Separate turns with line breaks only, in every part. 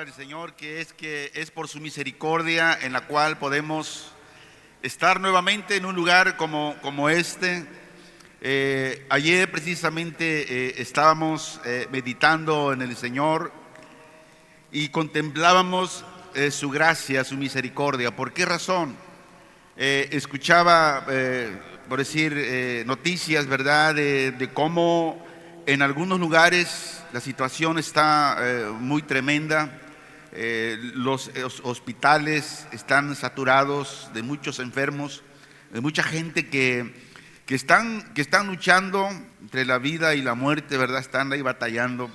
del Señor, que es por su misericordia en la cual podemos estar nuevamente en un lugar como este. Ayer precisamente estábamos meditando en el Señor y contemplábamos su gracia, su misericordia. ¿Por qué razón? Escuchaba, por decir, noticias, ¿verdad?, de cómo en algunos lugares la situación está muy tremenda. Los hospitales están saturados de muchos enfermos, de mucha gente que están luchando entre la vida y la muerte, ¿verdad? Están ahí batallando.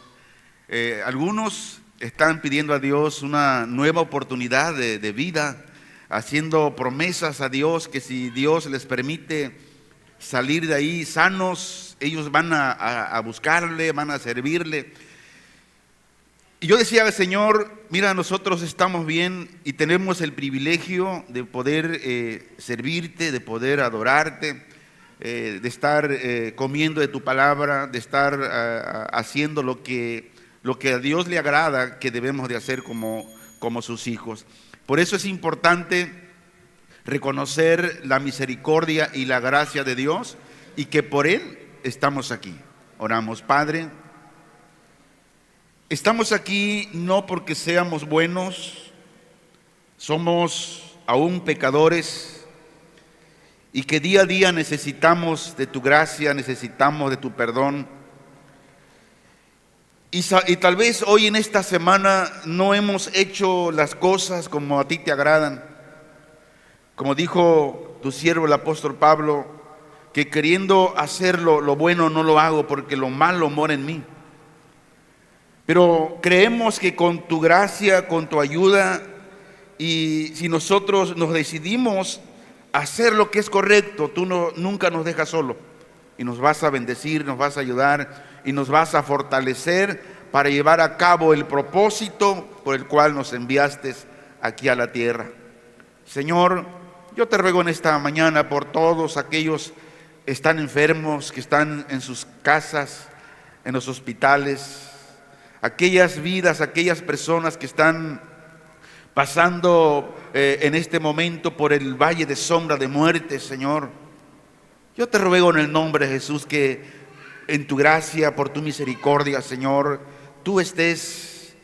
Algunos están pidiendo a Dios una nueva oportunidad de vida, haciendo promesas a Dios que si Dios les permite salir de ahí sanos, ellos van a buscarle, van a servirle. Y yo decía al Señor, mira, nosotros estamos bien y tenemos el privilegio de poder servirte, de poder adorarte, de estar comiendo de tu palabra, de estar haciendo lo que a Dios le agrada que debemos de hacer como sus hijos. Por eso es importante reconocer la misericordia y la gracia de Dios y que por Él estamos aquí. Oramos. Padre, estamos aquí no porque seamos buenos, somos aún pecadores y que día a día necesitamos de tu gracia, necesitamos de tu perdón. Y tal vez hoy en esta semana no hemos hecho las cosas como a ti te agradan. Como dijo tu siervo el apóstol Pablo, que queriendo hacer lo bueno no lo hago porque lo malo mora en mí. Pero creemos que con tu gracia, con tu ayuda, y si nosotros nos decidimos hacer lo que es correcto, tú nunca nos dejas solo. Y nos vas a bendecir, nos vas a ayudar y nos vas a fortalecer para llevar a cabo el propósito por el cual nos enviaste aquí a la tierra. Señor, yo te ruego en esta mañana por todos aquellos que están enfermos, que están en sus casas, en los hospitales, aquellas vidas, aquellas personas que están pasando en este momento por el valle de sombra de muerte, Señor. Yo te ruego en el nombre de Jesús que en tu gracia, por tu misericordia, Señor, tú estés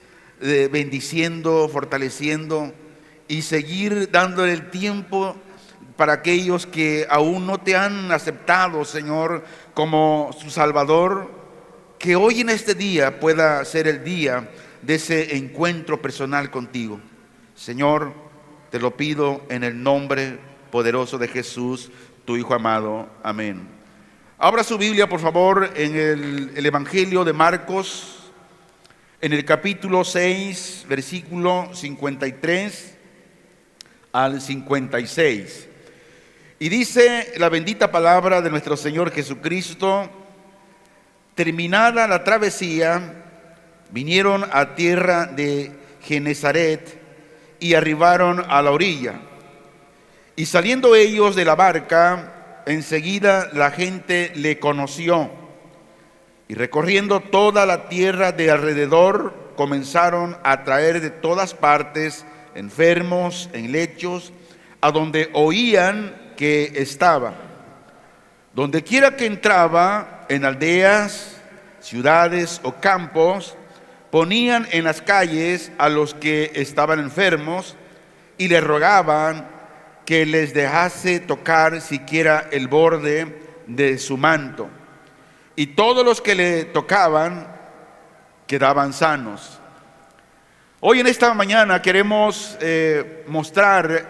bendiciendo, fortaleciendo y seguir dándole el tiempo para aquellos que aún no te han aceptado, Señor, como su Salvador, que hoy en este día pueda ser el día de ese encuentro personal contigo. Señor, te lo pido en el nombre poderoso de Jesús, tu Hijo amado. Amén. Abra su Biblia, por favor, en el Evangelio de Marcos, en el capítulo 6, versículo 53 al 56. Y dice la bendita palabra de nuestro Señor Jesucristo: terminada la travesía, vinieron a tierra de Genesaret y arribaron a la orilla. Y saliendo ellos de la barca, enseguida la gente le conoció, y recorriendo toda la tierra de alrededor, comenzaron a traer de todas partes enfermos en lechos, a donde oían que estaba. Donde quiera que entraba, en aldeas, ciudades o campos, ponían en las calles a los que estaban enfermos y le rogaban que les dejase tocar siquiera el borde de su manto. Y todos los que le tocaban quedaban sanos. Hoy en esta mañana queremos mostrar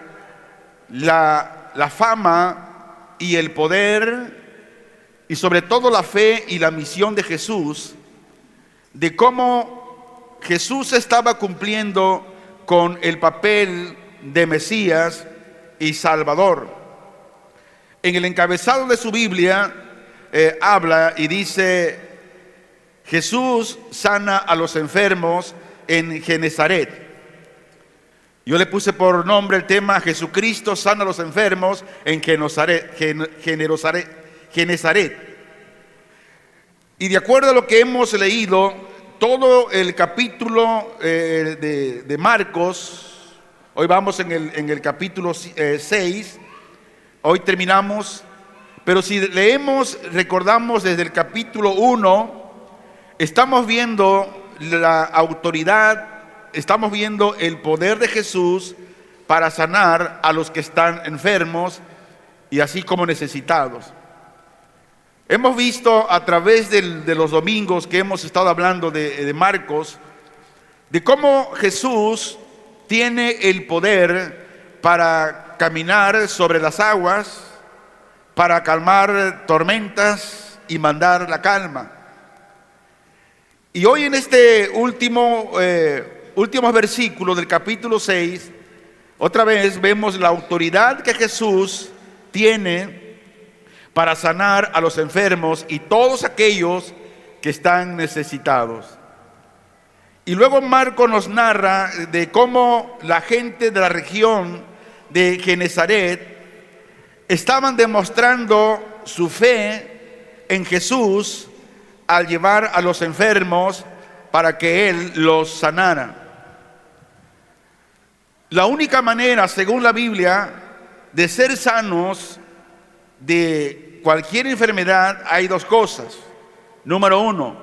la fama y el poder y sobre todo la fe y la misión de Jesús, de cómo Jesús estaba cumpliendo con el papel de Mesías y Salvador. En el encabezado de su Biblia habla y dice: Jesús sana a los enfermos en Genesaret. Yo le puse por nombre el tema: Jesucristo sana a los enfermos en Genesaret. Y de acuerdo a lo que hemos leído, todo el capítulo de Marcos. Hoy vamos en el capítulo 6, hoy terminamos, pero si leemos, recordamos desde el capítulo 1, estamos viendo la autoridad, estamos viendo el poder de Jesús para sanar a los que están enfermos y así como necesitados. Hemos visto a través de los domingos que hemos estado hablando de Marcos, de cómo Jesús tiene el poder para caminar sobre las aguas, para calmar tormentas y mandar la calma. Y hoy en este últimos versículos del capítulo 6, otra vez vemos la autoridad que Jesús tiene para sanar a los enfermos y todos aquellos que están necesitados. Y luego Marcos nos narra de cómo la gente de la región de Genezaret estaban demostrando su fe en Jesús al llevar a los enfermos para que Él los sanara. La única manera, según la Biblia, de ser sanos de cualquier enfermedad, hay dos cosas. Número uno,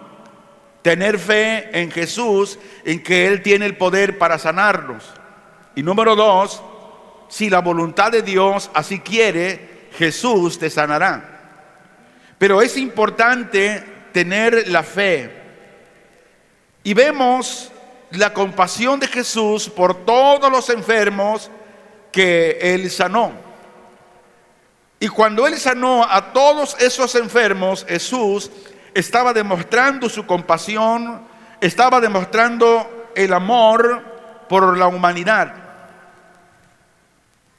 tener fe en Jesús, en que Él tiene el poder para sanarnos. Y número dos, si la voluntad de Dios así quiere, Jesús te sanará. Pero es importante tener la fe. Y vemos la compasión de Jesús por todos los enfermos que Él sanó. Y cuando Él sanó a todos esos enfermos, Jesús estaba demostrando su compasión, estaba demostrando el amor por la humanidad.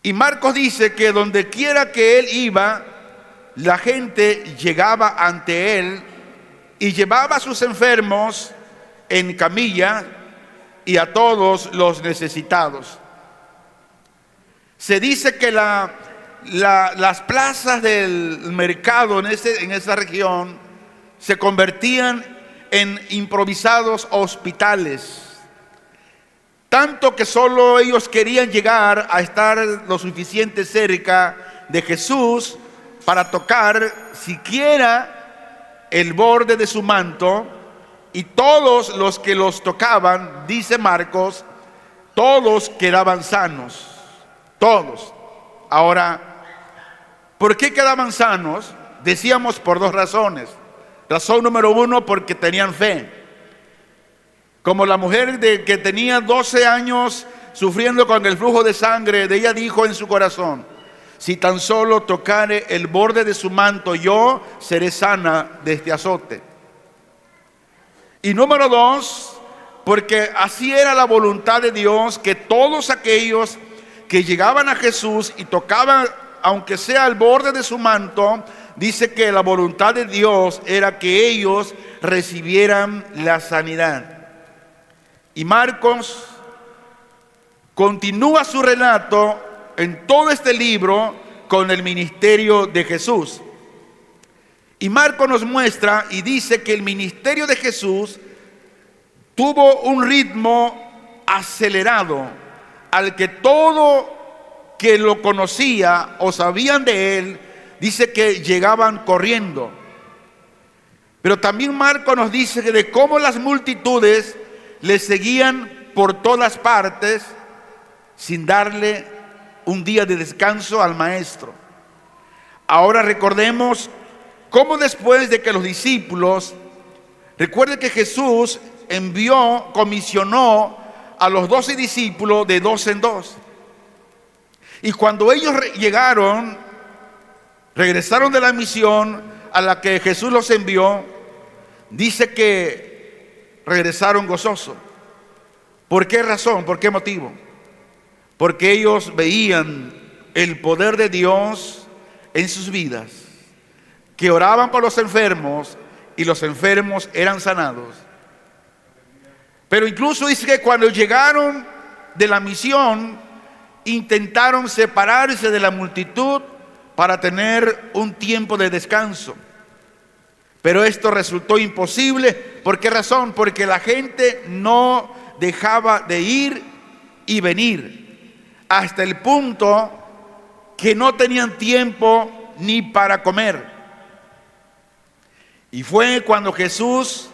Y Marcos dice que donde quiera que Él iba, la gente llegaba ante Él y llevaba a sus enfermos en camilla y a todos los necesitados. Se dice que las plazas del mercado en esa región se convertían en improvisados hospitales, tanto que solo ellos querían llegar a estar lo suficiente cerca de Jesús para tocar siquiera el borde de su manto, y todos los que los tocaban, dice Marcos, todos quedaban sanos, todos. Ahora, ¿por qué quedaban sanos? Decíamos por dos razones. Razón número uno, porque tenían fe. Como la mujer que tenía 12 años sufriendo con el flujo de sangre, de ella dijo en su corazón: si tan solo tocare el borde de su manto, yo seré sana de este azote. Y número dos, porque así era la voluntad de Dios, que todos aquellos que llegaban a Jesús y tocaban, aunque sea el borde de su manto, dice que la voluntad de Dios era que ellos recibieran la sanidad. Y Marcos continúa su relato en todo este libro con el ministerio de Jesús. Y Marcos nos muestra y dice que el ministerio de Jesús tuvo un ritmo acelerado, al que todo que lo conocía o sabían de él, dice que llegaban corriendo. Pero también Marcos nos dice que de cómo las multitudes le seguían por todas partes sin darle un día de descanso al maestro. Ahora recordemos cómo después de que los discípulos, recuerden que Jesús comisionó a los 12 discípulos de 2 en 2. Y cuando ellos llegaron, regresaron de la misión a la que Jesús los envió, dice que regresaron gozosos. ¿Por qué razón? ¿Por qué motivo? Porque ellos veían el poder de Dios en sus vidas, que oraban por los enfermos y los enfermos eran sanados. Pero incluso dice que cuando llegaron de la misión, intentaron separarse de la multitud para tener un tiempo de descanso. Pero esto resultó imposible ¿Por qué razón? Porque la gente no dejaba de ir y venir, hasta el punto que no tenían tiempo ni para comer. Y fue cuando Jesús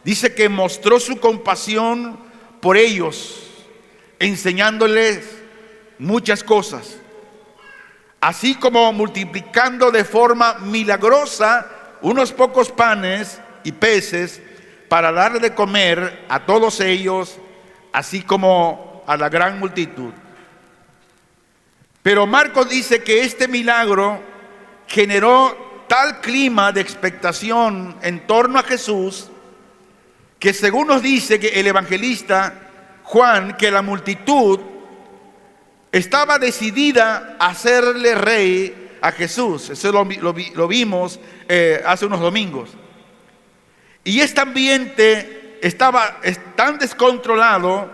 dice que mostró su compasión por ellos, enseñándoles muchas cosas, así como multiplicando de forma milagrosa unos pocos panes y peces para darle de comer a todos ellos, así como a la gran multitud. Pero Marcos dice que este milagro generó tal clima de expectación en torno a Jesús, que según nos dice que el evangelista Juan, que la multitud estaba decidida a hacerle rey a Jesús. Eso lo vimos hace unos domingos. Y este ambiente estaba tan descontrolado,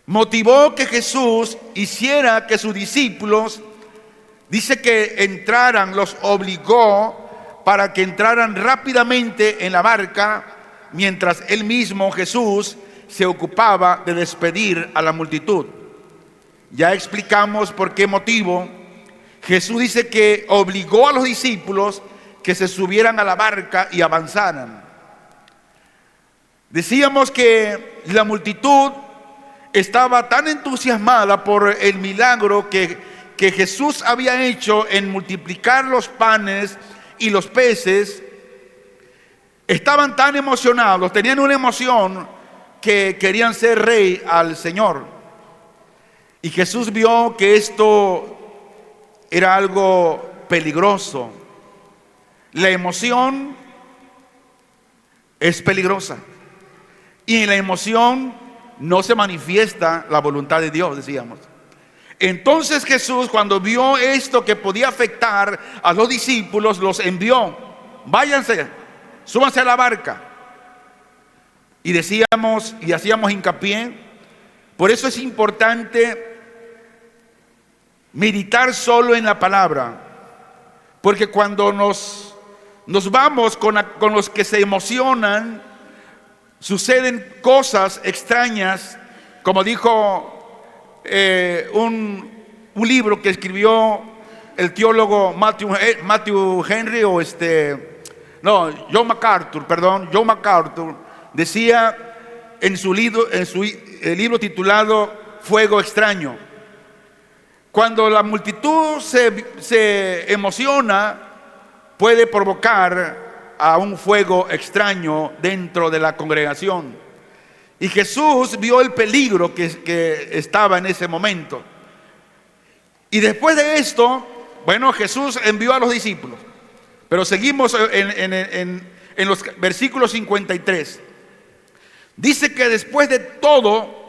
motivó que Jesús hiciera que sus discípulos, dice que entraran, los obligó para que entraran rápidamente en la barca, mientras él mismo, Jesús, se ocupaba de despedir a la multitud. Ya explicamos por qué motivo. Jesús dice que obligó a los discípulos que se subieran a la barca y avanzaran. Decíamos que la multitud estaba tan entusiasmada por el milagro que Jesús había hecho en multiplicar los panes y los peces. Estaban tan emocionados, tenían una emoción que querían ser rey al Señor. Y Jesús vio que esto era algo peligroso. La emoción es peligrosa. Y en la emoción no se manifiesta la voluntad de Dios, decíamos. Entonces Jesús, cuando vio esto que podía afectar a los discípulos, los envió. Váyanse, súbanse a la barca. Y decíamos y hacíamos hincapié, por eso es importante meditar solo en la palabra, porque cuando nos vamos con los que se emocionan, suceden cosas extrañas, como dijo un libro que escribió el teólogo Matthew Henry, John MacArthur, decía en su libro titulado Fuego Extraño: cuando la multitud se emociona, puede provocar a un fuego extraño dentro de la congregación. Y Jesús vio el peligro que estaba en ese momento. Y después de esto, bueno, Jesús envió a los discípulos. Pero seguimos en los versículos 53. Dice que después de todo,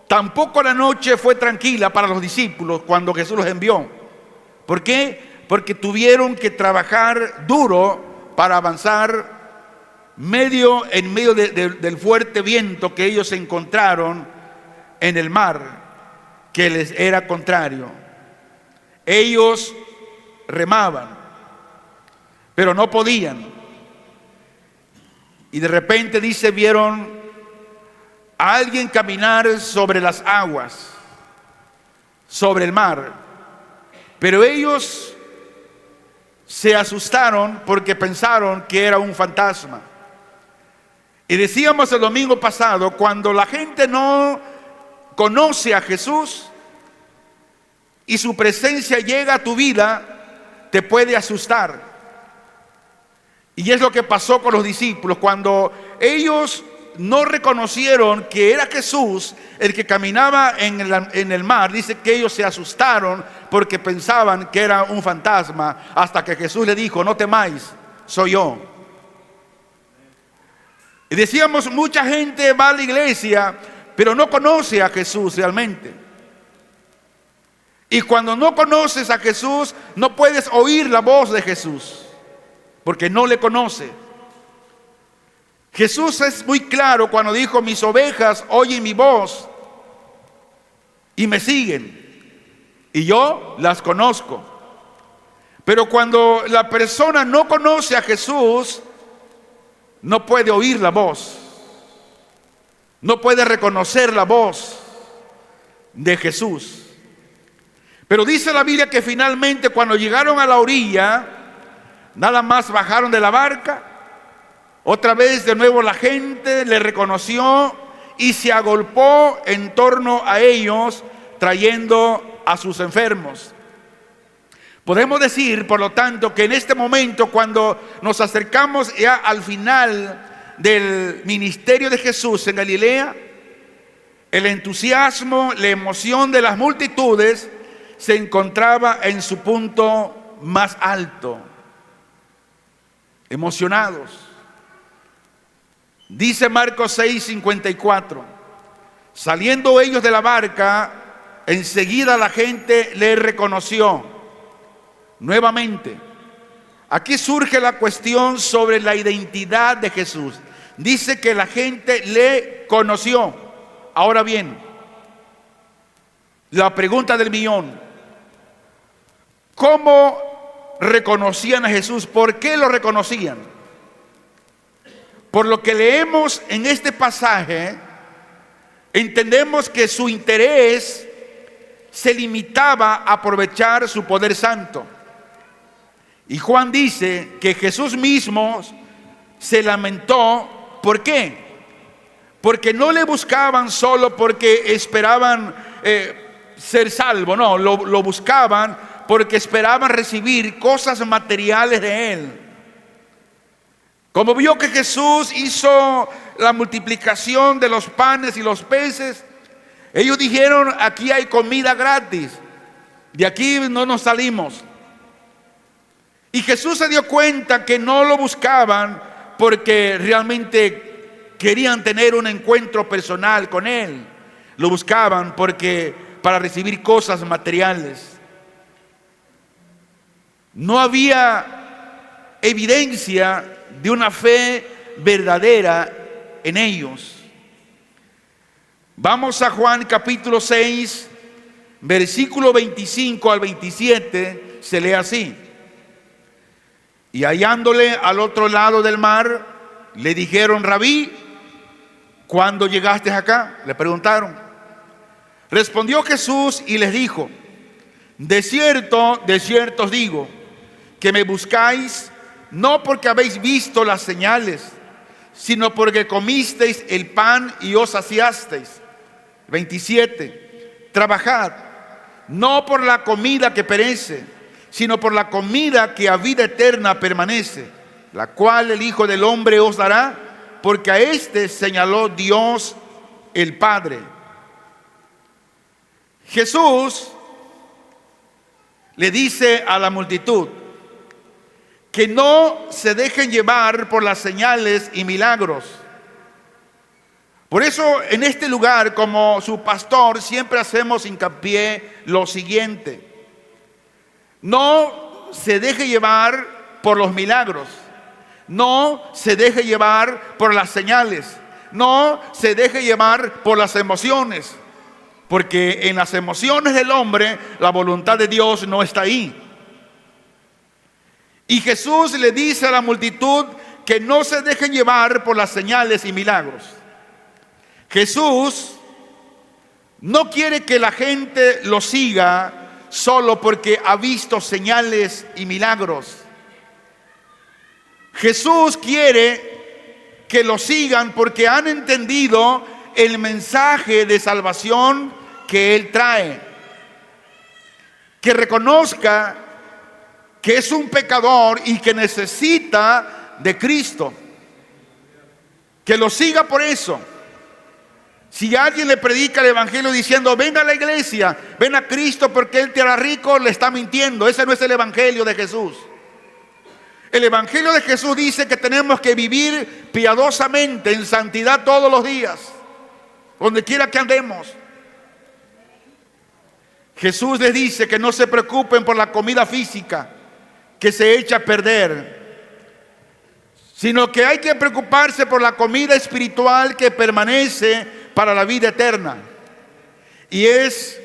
tampoco la noche fue tranquila para los discípulos cuando Jesús los envió. ¿Por qué? Porque tuvieron que trabajar duro para avanzar en medio del fuerte viento que ellos encontraron en el mar, que les era contrario. Ellos remaban, pero no podían. Y de repente dice, vieron a alguien caminar sobre las aguas, sobre el mar. Pero ellos se asustaron porque pensaron que era un fantasma. Y decíamos el domingo pasado, cuando la gente no conoce a Jesús y su presencia llega a tu vida, te puede asustar. Y es lo que pasó con los discípulos. Cuando ellos no reconocieron que era Jesús el que caminaba en el mar, dice que ellos se asustaron porque pensaban que era un fantasma, hasta que Jesús le dijo: no temáis, soy yo. Y decíamos, mucha gente va a la iglesia, pero no conoce a Jesús realmente. Y cuando no conoces a Jesús, no puedes oír la voz de Jesús, porque no le conoce. Jesús es muy claro cuando dijo: mis ovejas oyen mi voz y me siguen, y yo las conozco. Pero cuando la persona no conoce a Jesús, no puede oír la voz, no puede reconocer la voz de Jesús. Pero dice la Biblia que finalmente cuando llegaron a la orilla, nada más bajaron de la barca, otra vez de nuevo la gente le reconoció y se agolpó en torno a ellos, trayendo a sus enfermos. Podemos decir, por lo tanto, que en este momento, cuando nos acercamos ya al final del ministerio de Jesús en Galilea, el entusiasmo, la emoción de las multitudes se encontraba en su punto más alto. Emocionados. Dice Marcos 6:54, saliendo ellos de la barca, enseguida la gente le reconoció. Nuevamente, aquí surge la cuestión sobre la identidad de Jesús. Dice que la gente le conoció. Ahora bien, la pregunta del millón: ¿cómo reconocían a Jesús? ¿Por qué lo reconocían? Por lo que leemos en este pasaje, entendemos que su interés se limitaba a aprovechar su poder santo. Y Juan dice que Jesús mismo se lamentó. ¿Por qué? Porque no le buscaban solo porque esperaban ser salvo. No, lo buscaban porque esperaban recibir cosas materiales de él. Como vio que Jesús hizo la multiplicación de los panes y los peces, ellos dijeron: aquí hay comida gratis, de aquí no nos salimos. Y Jesús se dio cuenta que no lo buscaban porque realmente querían tener un encuentro personal con él. Lo buscaban para recibir cosas materiales. No había evidencia de una fe verdadera en ellos. Vamos a Juan capítulo 6, versículo 25 al 27, se lee así: y hallándole al otro lado del mar, le dijeron: Rabí, ¿cuándo llegaste acá? Le preguntaron. Respondió Jesús y les dijo: de cierto os digo, que me buscáis no porque habéis visto las señales, sino porque comisteis el pan y os saciasteis. 27. Trabajad, no por la comida que perece, sino por la comida que a vida eterna permanece, la cual el Hijo del Hombre os dará, porque a éste señaló Dios el Padre. Jesús le dice a la multitud que no se dejen llevar por las señales y milagros. Por eso en este lugar, como su pastor, siempre hacemos hincapié lo siguiente: no se deje llevar por los milagros, no se deje llevar por las señales, no se deje llevar por las emociones, porque en las emociones del hombre la voluntad de Dios no está ahí. Y Jesús le dice a la multitud que no se dejen llevar por las señales y milagros. Jesús no quiere que la gente lo siga solo porque ha visto señales y milagros. Jesús quiere que lo sigan porque han entendido el mensaje de salvación que Él trae. Que reconozca que es un pecador y que necesita de Cristo. Que lo siga por eso. Si alguien le predica el evangelio diciendo: ven a la iglesia, ven a Cristo porque Él te hará rico, le está mintiendo. Ese no es el evangelio de Jesús. El evangelio de Jesús dice que tenemos que vivir piadosamente en santidad todos los días, donde quiera que andemos. Jesús les dice que no se preocupen por la comida física que se echa a perder, sino que hay que preocuparse por la comida espiritual que permanece para la vida eterna. Y es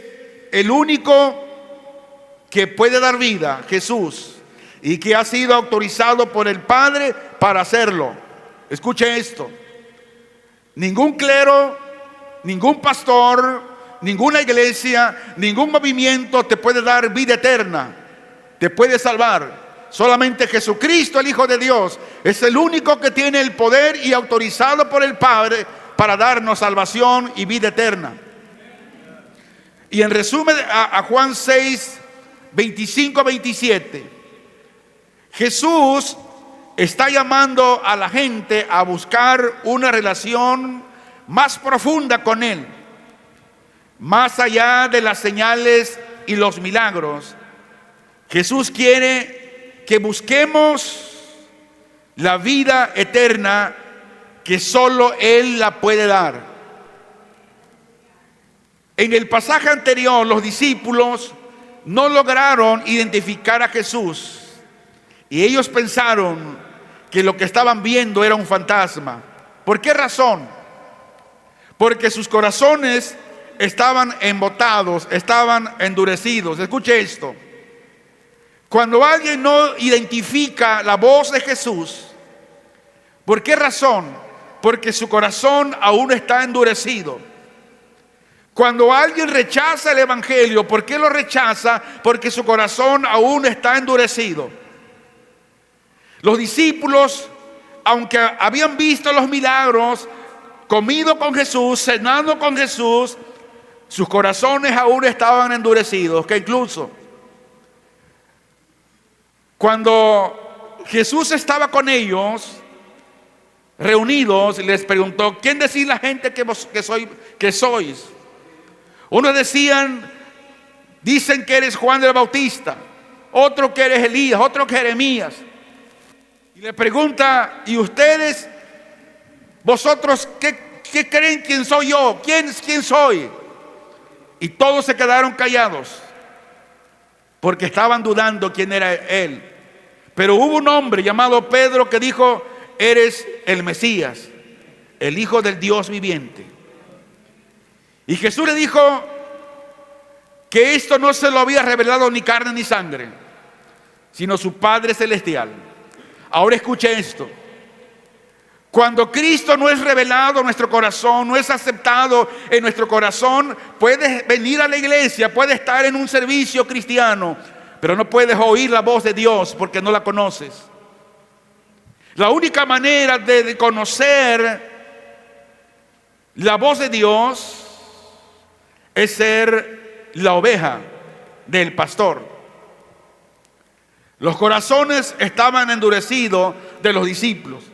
el único que puede dar vida, Jesús, y que ha sido autorizado por el Padre para hacerlo. Escuche esto. Ningún clero, ningún pastor, ninguna iglesia, ningún movimiento te puede dar vida eterna, te puede salvar. Solamente Jesucristo, el Hijo de Dios, es el único que tiene el poder y autorizado por el Padre para darnos salvación y vida eterna. Y en resumen a Juan 6, 25, 27, Jesús está llamando a la gente a buscar una relación más profunda con Él, más allá de las señales y los milagros. Jesús quiere que busquemos la vida eterna que solo Él la puede dar. En el pasaje anterior, los discípulos no lograron identificar a Jesús y ellos pensaron que lo que estaban viendo era un fantasma. ¿Por qué razón? Porque sus corazones estaban embotados, estaban endurecidos. Escuche esto. Cuando alguien no identifica la voz de Jesús, ¿por qué razón? Porque su corazón aún está endurecido. Cuando alguien rechaza el evangelio, ¿por qué lo rechaza? Porque su corazón aún está endurecido. Los discípulos, aunque habían visto los milagros, comido con Jesús, cenando con Jesús, sus corazones aún estaban endurecidos. Que incluso cuando Jesús estaba con ellos, reunidos, les preguntó: ¿quién decís la gente que sois? Unos dicen que eres Juan el Bautista, otro que eres Elías, otro que Jeremías. Y le pregunta: ¿y ustedes, vosotros qué creen quién soy yo? ¿Quién soy? Y todos se quedaron callados porque estaban dudando quién era Él. Pero hubo un hombre llamado Pedro que dijo: eres el Mesías, el Hijo del Dios viviente. Y Jesús le dijo que esto no se lo había revelado ni carne ni sangre, sino su Padre Celestial. Ahora escuche esto. Cuando Cristo no es revelado en nuestro corazón, no es aceptado en nuestro corazón, puedes venir a la iglesia, puedes estar en un servicio cristiano, pero no puedes oír la voz de Dios porque no la conoces. La única manera de conocer la voz de Dios es ser la oveja del pastor. Los corazones estaban endurecidos de los discípulos.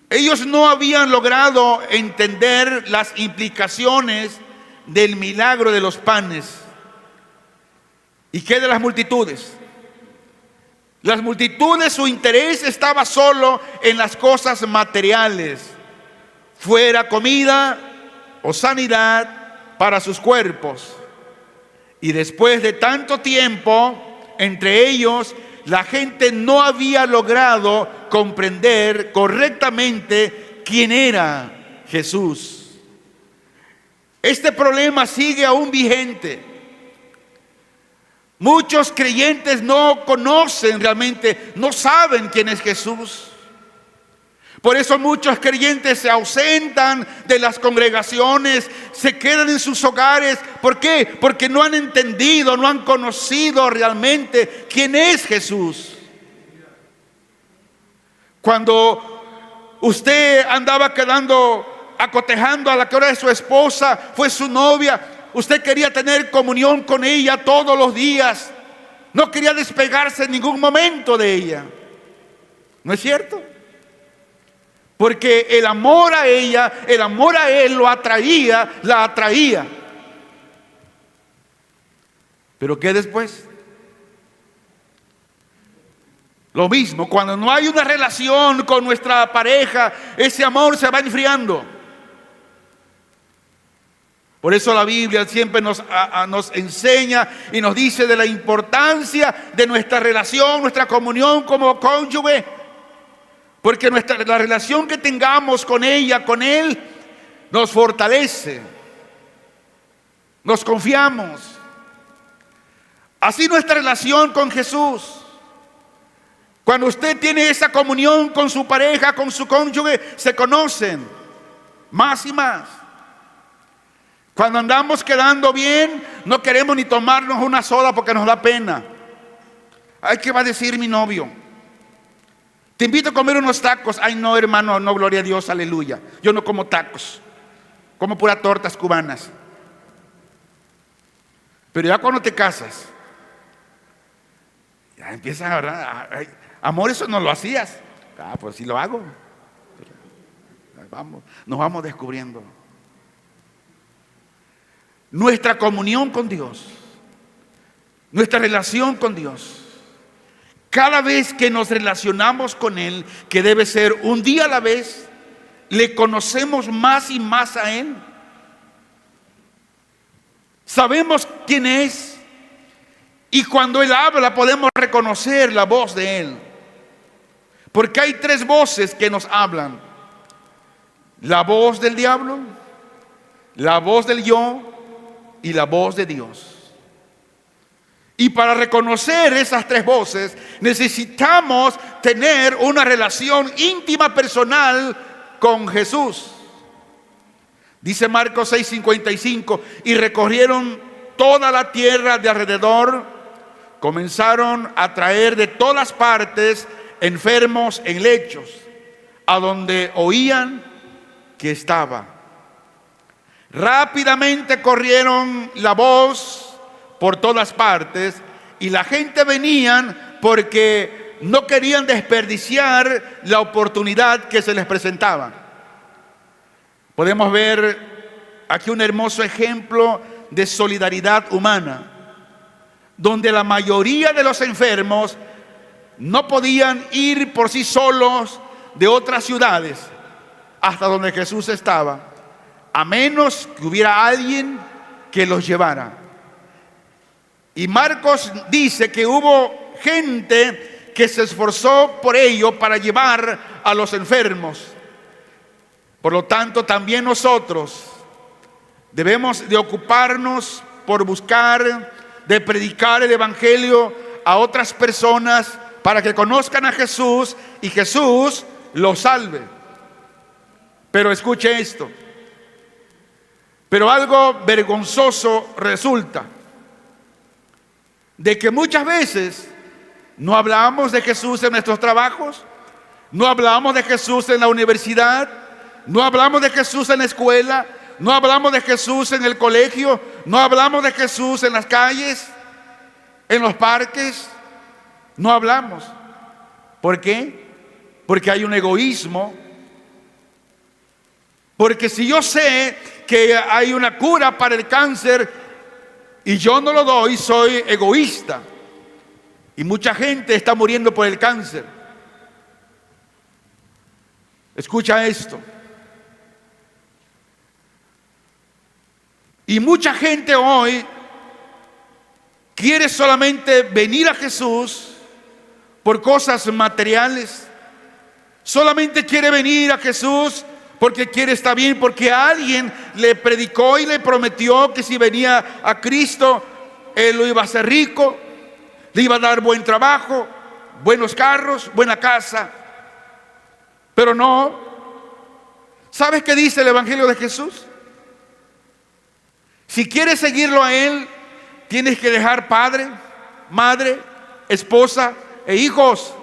Ellos no habían logrado entender las implicaciones del milagro de los panes. ¿Y qué de las multitudes? Las multitudes, su interés estaba solo en las cosas materiales, fuera comida o sanidad para sus cuerpos. Y después de tanto tiempo, entre ellos, la gente no había logrado comprender correctamente quién era Jesús. Este problema sigue aún vigente. Muchos creyentes no conocen realmente, no saben quién es Jesús. Por eso muchos creyentes se ausentan de las congregaciones, se quedan en sus hogares. ¿Por qué? Porque no han entendido, no han conocido realmente quién es Jesús. Cuando usted andaba acotejando a la que era su esposa, fue su novia, usted quería tener comunión con ella todos los días, no quería despegarse en ningún momento de ella. ¿No es cierto? Porque el amor a ella, el amor a él lo atraía, la atraía. Pero ¿qué después? Lo mismo, cuando no hay una relación con nuestra pareja, ese amor se va enfriando. Por eso la Biblia siempre nos enseña y nos dice de la importancia de nuestra relación, nuestra comunión como cónyuge. Porque la relación que tengamos con ella, con él, nos fortalece. Nos confiamos. Así nuestra relación con Jesús. Cuando usted tiene esa comunión con su pareja, con su cónyuge, se conocen más y más. Cuando andamos quedando bien, no queremos ni tomarnos una soda porque nos da pena. Ay, ¿qué va a decir mi novio? Te invito a comer unos tacos. Ay, no, hermano, no, gloria a Dios, aleluya. Yo no como tacos, como puras tortas cubanas. Pero ya cuando te casas, ya empiezan a hablar. Ay, amor, eso no lo hacías. Ah, pues sí lo hago. Vamos, nos vamos descubriendo. Nuestra comunión con Dios, nuestra relación con Dios, cada vez que nos relacionamos con Él, que debe ser un día a la vez, le conocemos más y más a Él. Sabemos quién es, y cuando Él habla podemos reconocer la voz de Él. Porque hay tres voces que nos hablan: la voz del diablo, la voz del yo y la voz de Dios. Y para reconocer esas tres voces necesitamos tener una relación íntima, personal con Jesús. Dice Marcos 6:55: y recorrieron toda la tierra de alrededor, comenzaron a traer de todas partes enfermos en lechos, a donde oían que estaba. Rápidamente corrieron la voz por todas partes, y la gente venían porque no querían desperdiciar la oportunidad que se les presentaba. Podemos ver aquí un hermoso ejemplo de solidaridad humana, donde la mayoría de los enfermos no podían ir por sí solos de otras ciudades hasta donde Jesús estaba, a menos que hubiera alguien que los llevara. Y Marcos dice que hubo gente que se esforzó por ello, para llevar a los enfermos. Por lo tanto, también nosotros debemos de ocuparnos por buscar, de predicar el evangelio a otras personas para que conozcan a Jesús y Jesús los salve. Pero escuche esto. Pero algo vergonzoso resulta de que muchas veces no hablamos de Jesús en nuestros trabajos, no hablamos de Jesús en la universidad, no hablamos de Jesús en la escuela, no hablamos de Jesús en el colegio, no hablamos de Jesús en las calles, en los parques, no hablamos. ¿Por qué? Porque hay un egoísmo. Porque si yo sé que hay una cura para el cáncer y yo no lo doy, soy egoísta. Y mucha gente está muriendo por el cáncer. Escucha esto. Y mucha gente hoy quiere solamente venir a Jesús por cosas materiales. Solamente quiere venir a Jesús porque quiere estar bien, porque alguien le predicó y le prometió que si venía a Cristo, él lo iba a hacer rico, le iba a dar buen trabajo, buenos carros, buena casa. Pero no. ¿Sabes qué dice el Evangelio de Jesús? Si quieres seguirlo a Él, tienes que dejar padre, madre, esposa e hijos.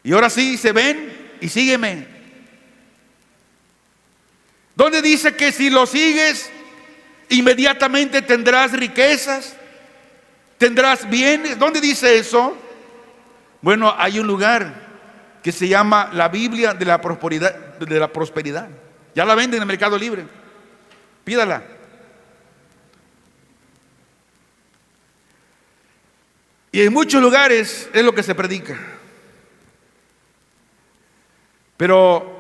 Y ahora sí, se ven y sígueme. ¿Dónde dice que si lo sigues, inmediatamente tendrás riquezas, tendrás bienes? ¿Dónde dice eso? Bueno, hay un lugar que se llama la Biblia de la prosperidad. Ya la venden en el Mercado Libre. Pídala. Y en muchos lugares es lo que se predica. Pero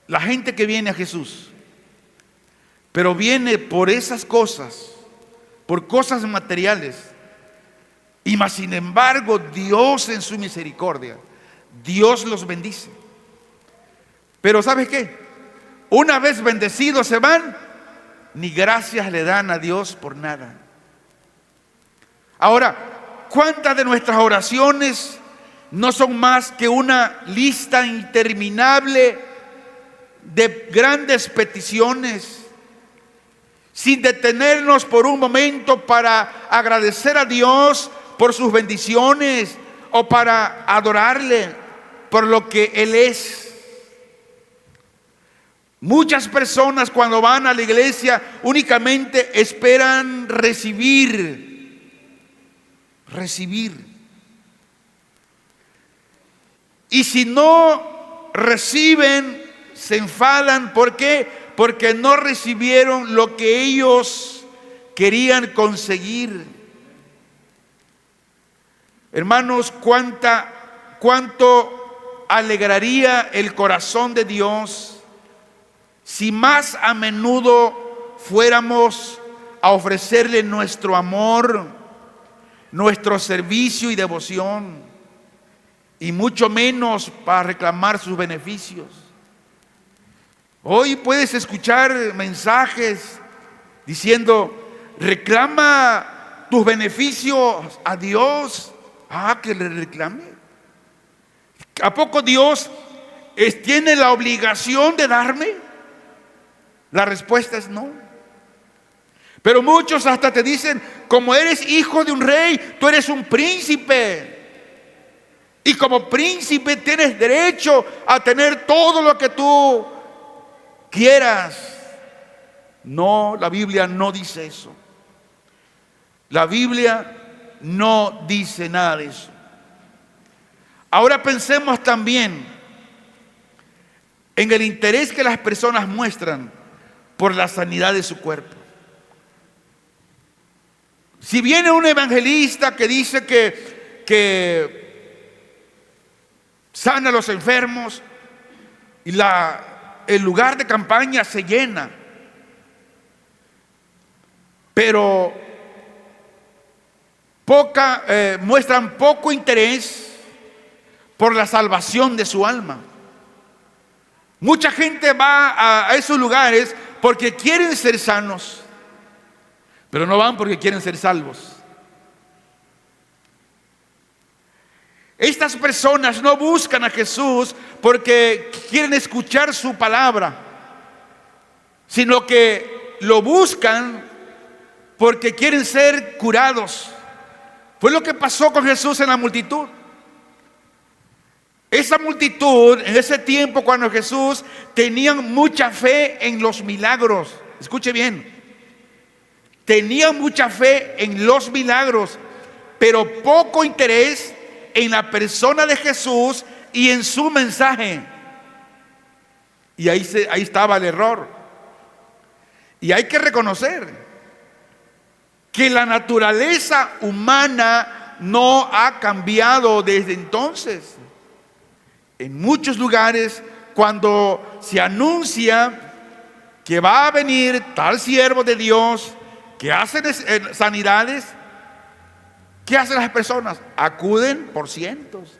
la gente que viene a Jesús, pero viene por esas cosas, por cosas materiales, y más sin embargo Dios en su misericordia, Dios los bendice. Pero ¿sabes qué? Una vez bendecidos se van, ni gracias le dan a Dios por nada. Ahora, ¿cuántas de nuestras oraciones no son más que una lista interminable de grandes peticiones, sin detenernos por un momento para agradecer a Dios por sus bendiciones o para adorarle por lo que Él es? Muchas personas cuando van a la iglesia únicamente esperan recibir. Y si no reciben, se enfadan. ¿Por qué? Porque no recibieron lo que ellos querían conseguir. Hermanos, cuánto alegraría el corazón de Dios si más a menudo fuéramos a ofrecerle nuestro amor, nuestro servicio y devoción, y mucho menos para reclamar sus beneficios. Hoy puedes escuchar mensajes diciendo: reclama tus beneficios a Dios. Que le reclame. ¿A poco Dios tiene la obligación de darme? La respuesta es no. Pero muchos hasta te dicen: como eres hijo de un rey, tú eres un príncipe. Y como príncipe tienes derecho a tener todo lo que tú quieras. No, la Biblia no dice eso. La Biblia no dice nada de eso. Ahora pensemos también en el interés que las personas muestran por la sanidad de su cuerpo. Si viene un evangelista que dice que sana a los enfermos y el lugar de campaña se llena, pero muestran poco interés por la salvación de su alma. Mucha gente va a esos lugares porque quieren ser sanos, pero no van porque quieren ser salvos. Estas personas no buscan a Jesús porque quieren escuchar su palabra, sino que lo buscan porque quieren ser curados. Fue lo que pasó con Jesús en la multitud. Esa multitud, en ese tiempo cuando Jesús, tenían mucha fe en los milagros. Escuche bien. Tenían mucha fe en los milagros, pero poco interés en la persona de Jesús y en su mensaje. Y ahí estaba el error. Y hay que reconocer que la naturaleza humana no ha cambiado desde entonces. En muchos lugares, cuando se anuncia que va a venir tal siervo de Dios que hace sanidades, ¿qué hacen las personas? Acuden por cientos.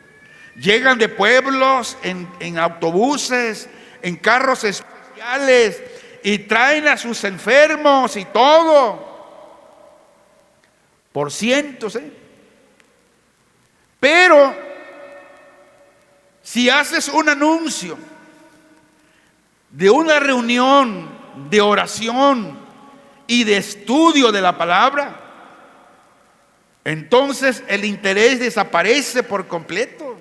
Llegan de pueblos en autobuses, en carros especiales, y traen a sus enfermos y todo. Por cientos, Pero si haces un anuncio de una reunión de oración y de estudio de la palabra, entonces el interés desaparece por completo.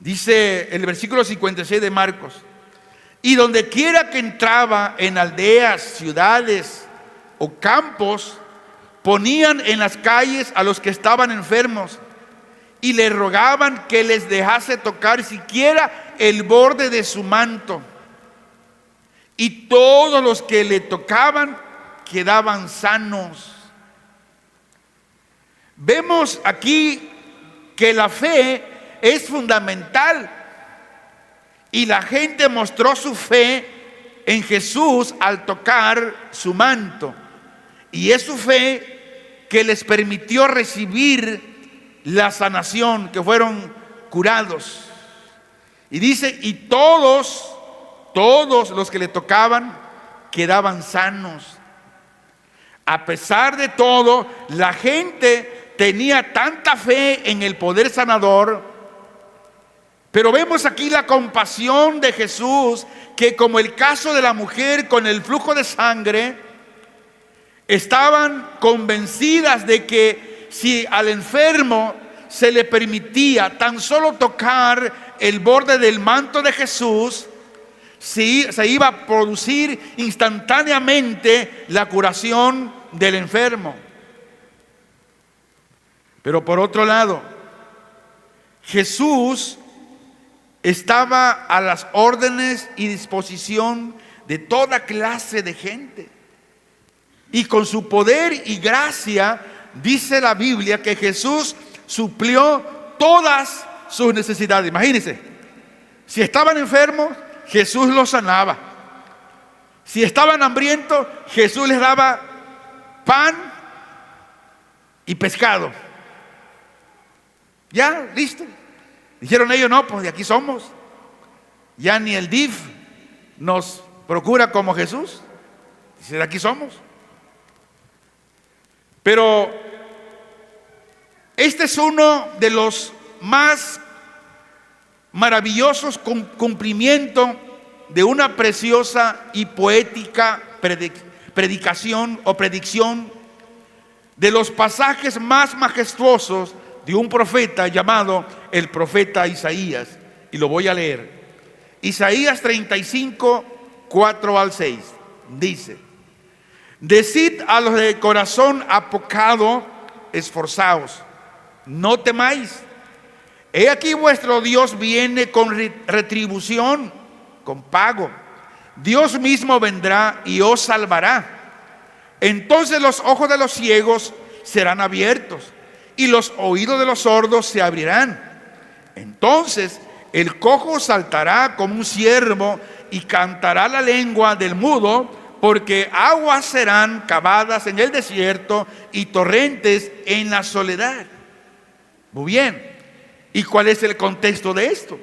Dice el versículo 56 de Marcos: y donde quiera que entraba, en aldeas, ciudades o campos, ponían en las calles a los que estaban enfermos y le rogaban que les dejase tocar siquiera el borde de su manto. Y todos los que le tocaban quedaban sanos. Vemos aquí que la fe es fundamental, y la gente mostró su fe en Jesús al tocar su manto, y es su fe que les permitió recibir la sanación, que fueron curados. Y dice: y todos los que le tocaban quedaban sanos. A pesar de todo, la gente tenía tanta fe en el poder sanador. Pero vemos aquí la compasión de Jesús, que como el caso de la mujer con el flujo de sangre, estaban convencidas de que si al enfermo se le permitía tan solo tocar el borde del manto de Jesús, se iba a producir instantáneamente la curación del enfermo. Pero por otro lado, Jesús estaba a las órdenes y disposición de toda clase de gente. Y con su poder y gracia, dice la Biblia que Jesús suplió todas sus necesidades. Imagínense, si estaban enfermos, Jesús los sanaba. Si estaban hambrientos, Jesús les daba pan y pescado. Ya, listo. Dijeron ellos, no, pues de aquí somos. Ya ni el DIF nos procura como Jesús. Dice, de aquí somos. Pero este es uno de los más maravillosos cumplimientos de una preciosa y poética predicación o predicción de los pasajes más majestuosos de un profeta llamado el profeta Isaías. Y lo voy a leer. Isaías 35, 4 al 6. Dice: decid a los de corazón apocado, esforzaos, no temáis. He aquí vuestro Dios viene con retribución, con pago. Dios mismo vendrá y os salvará. Entonces los ojos de los ciegos serán abiertos y los oídos de los sordos se abrirán. Entonces el cojo saltará como un ciervo y cantará la lengua del mudo, porque aguas serán cavadas en el desierto y torrentes en la soledad. Muy bien. ¿Y cuál es el contexto de esto?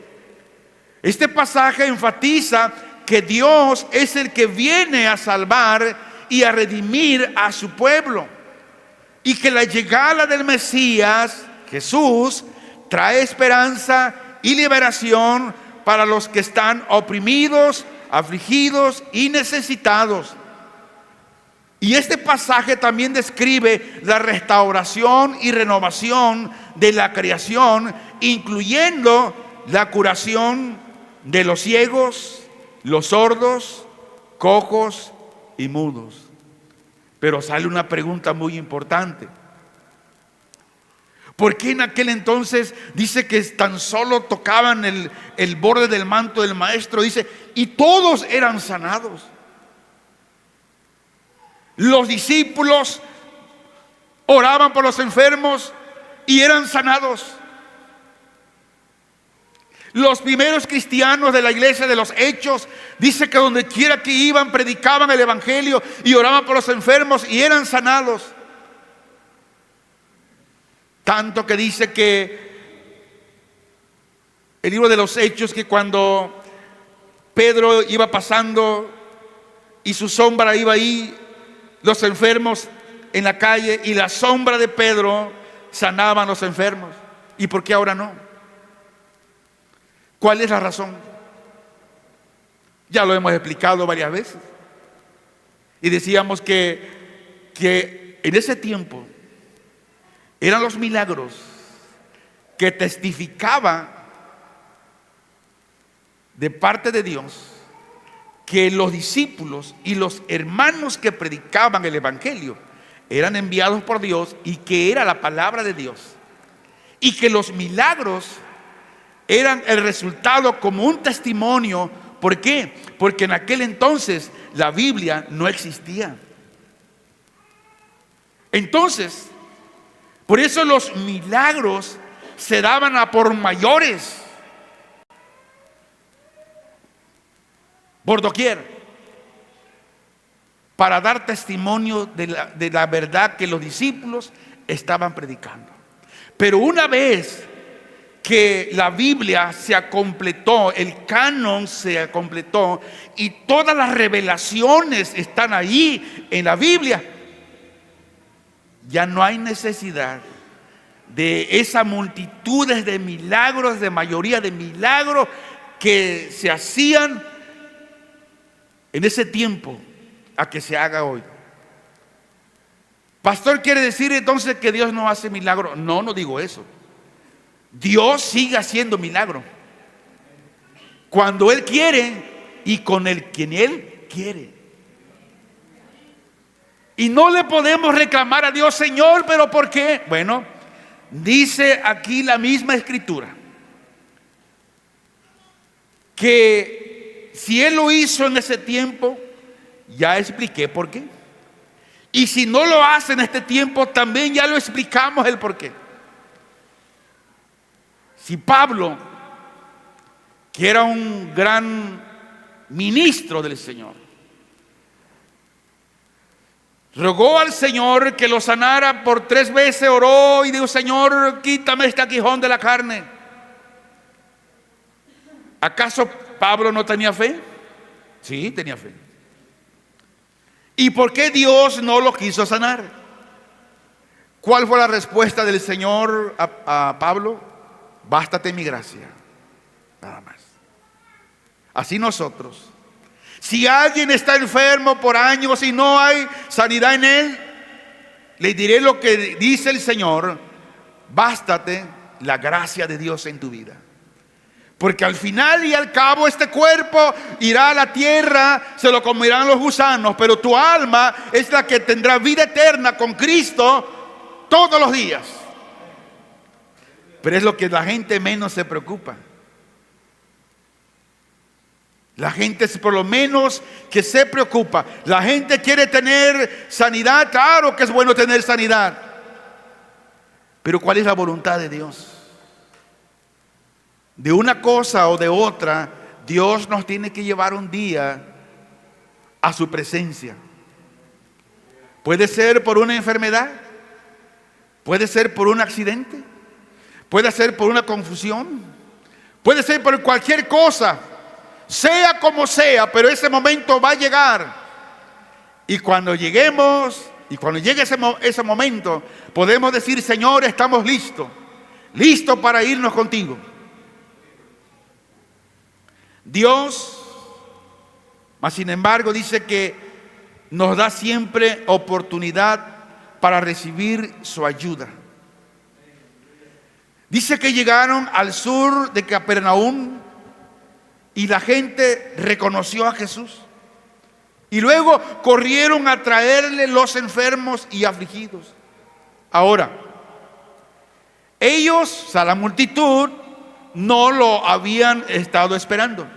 Este pasaje enfatiza que Dios es el que viene a salvar y a redimir a su pueblo, y que la llegada del Mesías, Jesús, trae esperanza y liberación para los que están oprimidos, afligidos y necesitados. Y este pasaje también describe la restauración y renovación de la creación, incluyendo la curación de los ciegos, los sordos, cojos y mudos. Pero sale una pregunta muy importante. ¿Por qué en aquel entonces dice que tan solo tocaban el borde del manto del maestro? Dice, y todos eran sanados. Los discípulos oraban por los enfermos y eran sanados. Los primeros cristianos de la iglesia de los Hechos, dice que donde quiera que iban, predicaban el evangelio y oraban por los enfermos y eran sanados. Tanto que dice que el libro de los Hechos, que cuando Pedro iba pasando y su sombra iba ahí, los enfermos en la calle, y la sombra de Pedro sanaban a los enfermos. ¿Y por qué ahora no? ¿Cuál es la razón? Ya lo hemos explicado varias veces. Y decíamos que en ese tiempo eran los milagros que testificaba de parte de Dios que los discípulos y los hermanos que predicaban el evangelio eran enviados por Dios, y que era la palabra de Dios, y que los milagros eran el resultado como un testimonio. ¿Por qué? Porque en aquel entonces la Biblia no existía. Entonces, por eso los milagros se daban a por mayores, por doquier, para dar testimonio de la verdad que los discípulos estaban predicando. Pero una vez que la Biblia se completó, el canon se completó y todas las revelaciones están ahí en la Biblia, ya no hay necesidad de esas multitudes de milagros, de mayoría de milagros que se hacían en ese tiempo a que se haga hoy. Pastor, ¿quiere decir entonces que Dios no hace milagros? No, no digo eso. Dios sigue haciendo milagros cuando Él quiere y con quien Él quiere. Y no le podemos reclamar a Dios, Señor, ¿pero por qué? Bueno, dice aquí la misma Escritura que si Él lo hizo en ese tiempo, ya expliqué por qué. Y si no lo hace en este tiempo, también ya lo explicamos el por qué. Si Pablo, que era un gran ministro del Señor, rogó al Señor que lo sanara por 3 veces, oró y dijo: Señor, quítame este aguijón de la carne. ¿Acaso Pablo no tenía fe? Sí, tenía fe. ¿Y por qué Dios no lo quiso sanar? ¿Cuál fue la respuesta del Señor a Pablo? Bástate mi gracia, nada más. Así nosotros, si alguien está enfermo por años y no hay sanidad en él, le diré lo que dice el Señor: bástate la gracia de Dios en tu vida. Porque al final y al cabo este cuerpo irá a la tierra, se lo comerán los gusanos, pero tu alma es la que tendrá vida eterna con Cristo todos los días. Pero es lo que la gente menos se preocupa. La gente es por lo menos que se preocupa. La gente quiere tener sanidad. Claro que es bueno tener sanidad, pero ¿cuál es la voluntad de Dios? De una cosa o de otra, Dios nos tiene que llevar un día a su presencia. Puede ser por una enfermedad, puede ser por un accidente, puede ser por una confusión, puede ser por cualquier cosa. Sea como sea, pero ese momento va a llegar. Y cuando lleguemos, y cuando llegue ese momento, podemos decir: Señor, estamos listos para irnos contigo. Dios, mas sin embargo, dice que nos da siempre oportunidad para recibir su ayuda. Dice que llegaron al sur de Capernaum y la gente reconoció a Jesús. Y luego corrieron a traerle los enfermos y afligidos. Ahora, ellos, o sea, la multitud, no lo habían estado esperando.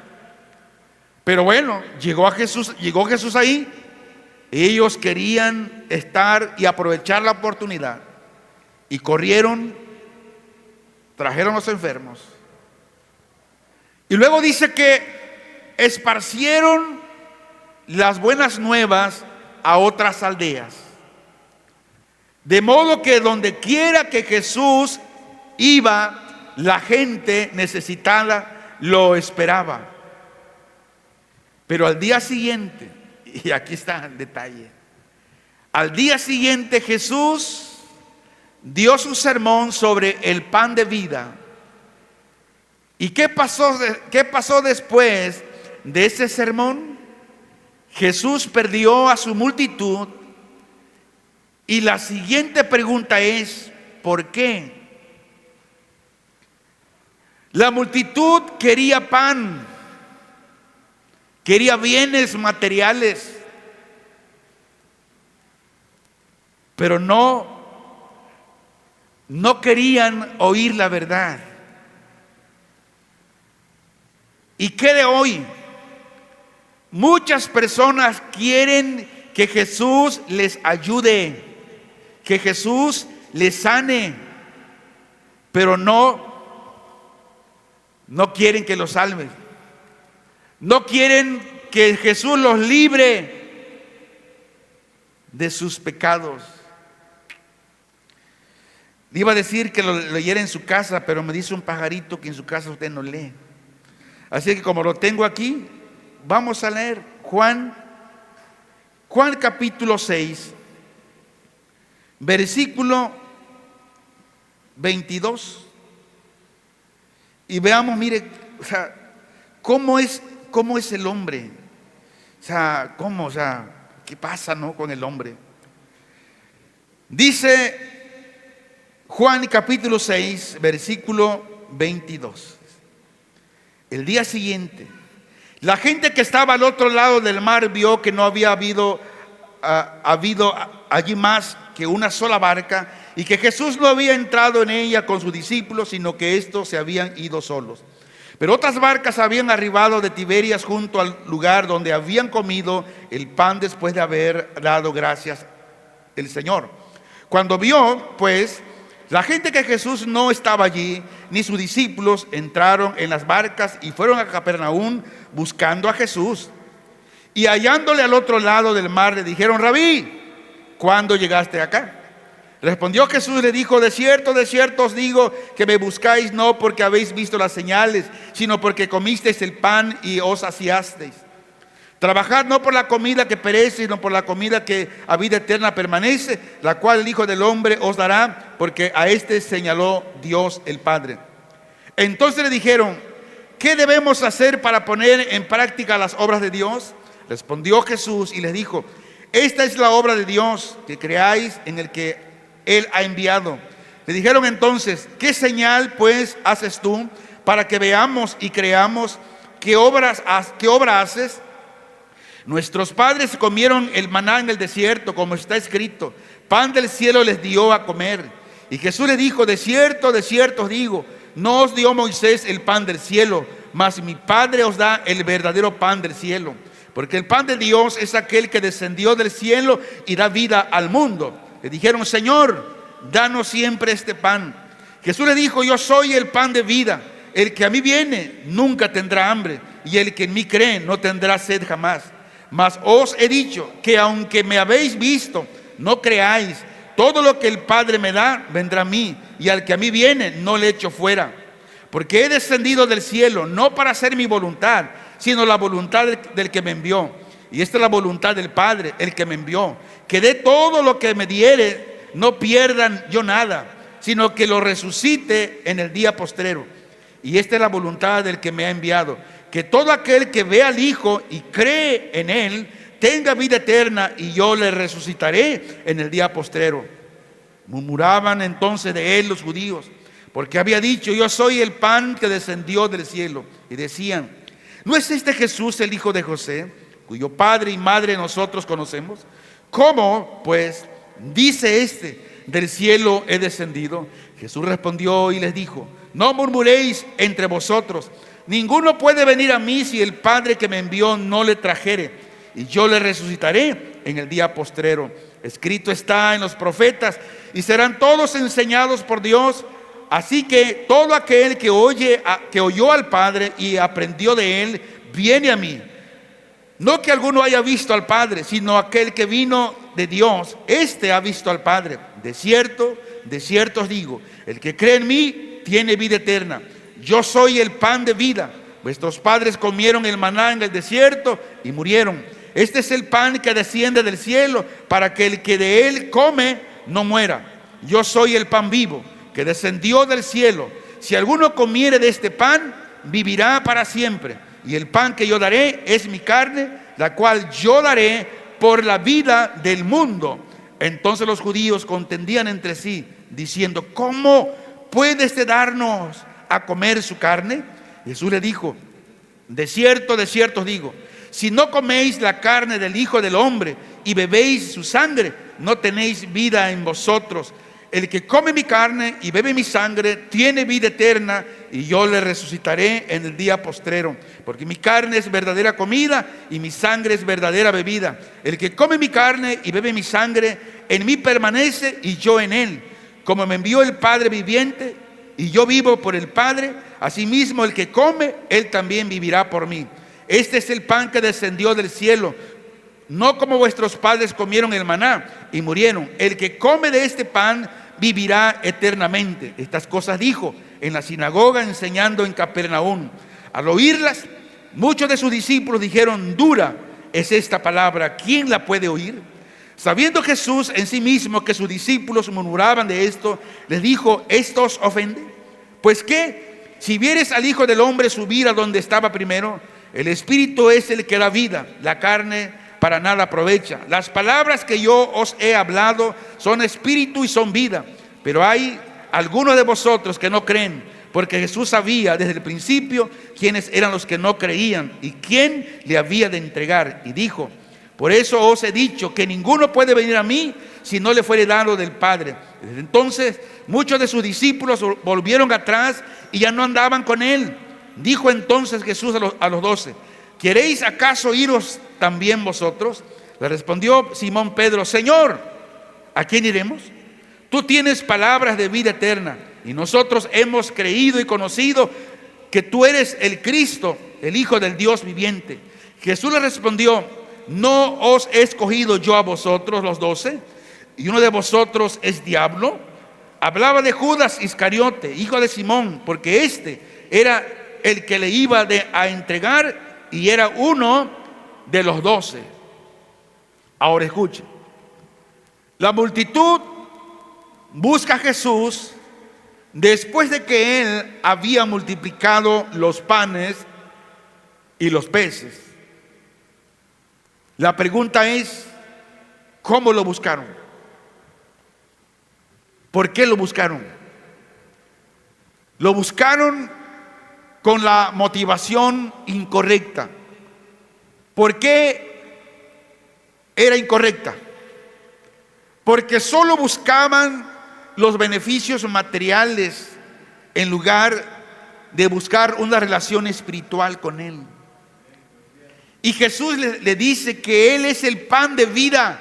Pero bueno, llegó Jesús ahí. Ellos querían estar y aprovechar la oportunidad. Y corrieron, trajeron los enfermos. Y luego dice que esparcieron las buenas nuevas a otras aldeas. De modo que donde quiera que Jesús iba, la gente necesitada lo esperaba. Pero al día siguiente, y aquí está el detalle, al día siguiente Jesús dio su sermón sobre el pan de vida. ¿Y qué pasó después de ese sermón? Jesús perdió a su multitud y la siguiente pregunta es: ¿por qué? La multitud quería pan, quería bienes materiales, pero no querían oír la verdad. ¿Y qué de hoy? Muchas personas quieren que Jesús les ayude, que Jesús les sane, pero no quieren que los salve. No quieren que Jesús los libre de sus pecados. Le iba a decir que lo leyera en su casa, pero me dice un pajarito que en su casa usted no lee. Así que como lo tengo aquí, vamos a leer Juan capítulo 6, versículo 22. Y veamos, mire, o sea, cómo es el hombre. O sea, ¿qué pasa, no, con el hombre? Dice Juan capítulo 6, versículo 22. El día siguiente, la gente que estaba al otro lado del mar vio que no había habido allí más que una sola barca, y que Jesús no había entrado en ella con sus discípulos, sino que estos se habían ido solos. Pero otras barcas habían arribado de Tiberias junto al lugar donde habían comido el pan después de haber dado gracias el Señor. Cuando vio, pues, la gente que Jesús no estaba allí, ni sus discípulos, entraron en las barcas y fueron a Capernaum buscando a Jesús. Y hallándole al otro lado del mar, le dijeron: Rabí, ¿cuándo llegaste acá? Respondió Jesús, le dijo: de cierto os digo que me buscáis no porque habéis visto las señales, sino porque comisteis el pan y os saciasteis. Trabajad no por la comida que perece, sino por la comida que a vida eterna permanece, la cual el Hijo del Hombre os dará, porque a este señaló Dios el Padre. Entonces le dijeron: ¿qué debemos hacer para poner en práctica las obras de Dios? Respondió Jesús y les dijo: esta es la obra de Dios, que creáis en el que Él ha enviado. Le dijeron entonces: ¿qué señal pues haces tú para que veamos y creamos? ¿Qué obra haces? Nuestros padres comieron el maná en el desierto, como está escrito: pan del cielo les dio a comer. Y Jesús le dijo: de cierto os digo, no os dio Moisés el pan del cielo, mas mi Padre os da el verdadero pan del cielo. Porque el pan de Dios es aquel que descendió del cielo y da vida al mundo. Le dijeron: Señor, danos siempre este pan. Jesús le dijo: yo soy el pan de vida. El que a mí viene nunca tendrá hambre, y el que en mí cree no tendrá sed jamás. Mas os he dicho que aunque me habéis visto, no creáis. Todo lo que el Padre me da vendrá a mí, y al que a mí viene no le echo fuera. Porque he descendido del cielo no para hacer mi voluntad, sino la voluntad del que me envió. Y esta es la voluntad del Padre, el que me envió, que de todo lo que me diere no pierdan yo nada, sino que lo resucite en el día postrero. Y esta es la voluntad del que me ha enviado, que todo aquel que ve al Hijo y cree en Él tenga vida eterna, y yo le resucitaré en el día postrero. Murmuraban entonces de Él los judíos, porque había dicho: yo soy el pan que descendió del cielo. Y decían: ¿no es este Jesús el hijo de José, cuyo padre y madre nosotros conocemos? ¿Cómo pues dice este: del cielo he descendido? Jesús respondió y les dijo: no murmuréis entre vosotros. Ninguno puede venir a mí si el Padre que me envió no le trajere, y yo le resucitaré en el día postrero. Escrito está en los profetas: y serán todos enseñados por Dios. Así que todo aquel que oyó al Padre y aprendió de Él, viene a mí. No que alguno haya visto al Padre, sino aquel que vino de Dios, este ha visto al Padre. De cierto os digo, el que cree en mí tiene vida eterna. Yo soy el pan de vida. Vuestros padres comieron el maná en el desierto y murieron. Este es el pan que desciende del cielo, para que el que de él come no muera. Yo soy el pan vivo que descendió del cielo. Si alguno comiere de este pan, vivirá para siempre. Y el pan que yo daré es mi carne, la cual yo daré por la vida del mundo. Entonces los judíos contendían entre sí, diciendo: ¿cómo puede este darnos a comer su carne? Jesús le dijo: de cierto os digo, si no coméis la carne del Hijo del Hombre y bebéis su sangre, no tenéis vida en vosotros. El que come mi carne y bebe mi sangre tiene vida eterna, y yo le resucitaré en el día postrero. Porque mi carne es verdadera comida y mi sangre es verdadera bebida. El que come mi carne y bebe mi sangre, en mí permanece y yo en él. Como me envió el Padre viviente y yo vivo por el Padre, asimismo el que come, él también vivirá por mí. Este es el pan que descendió del cielo, no como vuestros padres comieron el maná y murieron. El que come de este pan vivirá eternamente. Estas cosas dijo en la sinagoga, enseñando en Capernaum. Al oírlas, muchos de sus discípulos dijeron: dura es esta palabra, ¿quién la puede oír? Sabiendo Jesús en sí mismo que sus discípulos murmuraban de esto, les dijo: ¿esto os ofende? Pues qué, si vieres al Hijo del Hombre subir a donde estaba primero, el Espíritu es el que da vida, la carne para nada aprovecha. Las palabras que yo os he hablado son espíritu y son vida. Pero hay algunos de vosotros que no creen, porque Jesús sabía desde el principio quiénes eran los que no creían y quién le había de entregar. Y dijo: por eso os he dicho que ninguno puede venir a mí si no le fuere dado del Padre. Desde entonces muchos de sus discípulos volvieron atrás y ya no andaban con él. Dijo entonces Jesús a los 12: ¿queréis acaso iros también vosotros? Le respondió Simón Pedro: Señor, ¿a quién iremos? Tú tienes palabras de vida eterna, y nosotros hemos creído y conocido que tú eres el Cristo, el Hijo del Dios viviente. Jesús le respondió: ¿no os he escogido yo a vosotros los 12? ¿Y uno de vosotros es diablo? Hablaba de Judas Iscariote, hijo de Simón, porque este era el que le iba a entregar y era uno de los 12. Ahora escuchen. La multitud busca a Jesús después de que él había multiplicado los panes y los peces. La pregunta es: ¿cómo lo buscaron? ¿Por qué lo buscaron? Lo buscaron con la motivación incorrecta. ¿Por qué era incorrecta? Porque solo buscaban los beneficios materiales en lugar de buscar una relación espiritual con él. Y Jesús le dice que él es el pan de vida,